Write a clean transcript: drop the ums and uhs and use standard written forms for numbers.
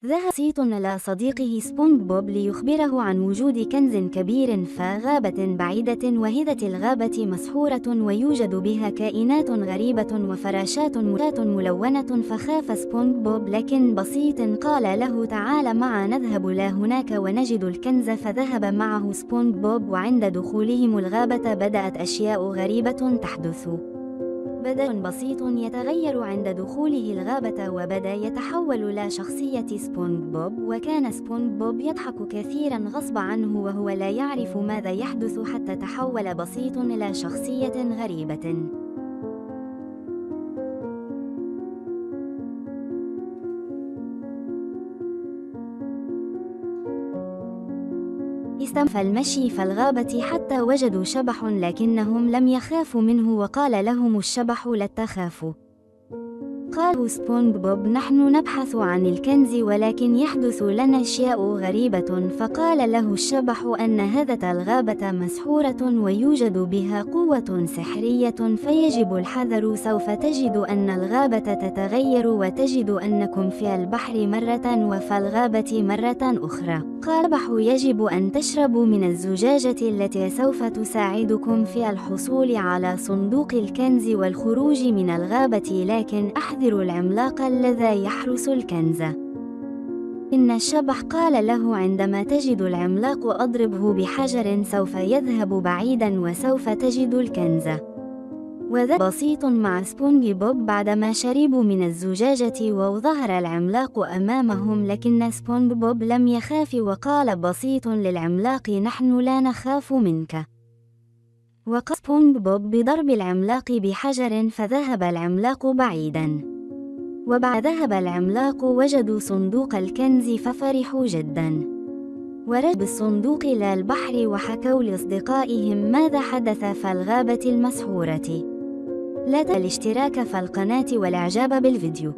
ذهب بسيط إلى صديقه سبونج بوب ليخبره عن وجود كنز كبير في غابة بعيدة، وهذه الغابة مسحورة ويوجد بها كائنات غريبة وفراشات ملونة. فخاف سبونج بوب، لكن بسيط قال له: تعال معنا نذهب هناك ونجد الكنز. فذهب معه سبونج بوب، وعند دخولهم الغابة بدأت أشياء غريبة تحدث. بدأ بسيط يتغير عند دخوله الغابة، وبدأ يتحول إلى شخصية سبونج بوب، وكان سبونج بوب يضحك كثيرا غصب عنه وهو لا يعرف ماذا يحدث، حتى تحول بسيط إلى شخصية غريبة. استمر المشي في الغابة حتى وجدوا شبح، لكنهم لم يخافوا منه، وقال لهم الشبح: لا تخافوا. قال سبونج بوب: نحن نبحث عن الكنز، ولكن يحدث لنا أشياء غريبة. فقال له الشبح أن هذه الغابة مسحورة ويوجد بها قوة سحرية، فيجب الحذر. سوف تجد أن الغابة تتغير، وتجد أنكم في البحر مرة وفي الغابة مرة أخرى. قال الشبح: يجب أن تشربوا من الزجاجة التي سوف تساعدكم في الحصول على صندوق الكنز والخروج من الغابة، لكن احذروا العملاق الذي يحرس الكنز. إن الشبح قال له: عندما تجد العملاق أضربه بحجر، سوف يذهب بعيدا وسوف تجد الكنز. وذهب بسيط مع سبونج بوب بعدما شربوا من الزجاجة، وظهر العملاق أمامهم، لكن سبونج بوب لم يخاف، وقال بسيط للعملاق: نحن لا نخاف منك. وقام سبونج بوب بضرب العملاق بحجر، فذهب العملاق بعيدا. وبعد ذهب العملاق وجدوا صندوق الكنز، ففرحوا جدا، ورجعوا بالصندوق إلى البحر وحكوا لأصدقائهم ماذا حدث في الغابة المسحورة. لا تنسوا الاشتراك في القناة والإعجاب بالفيديو.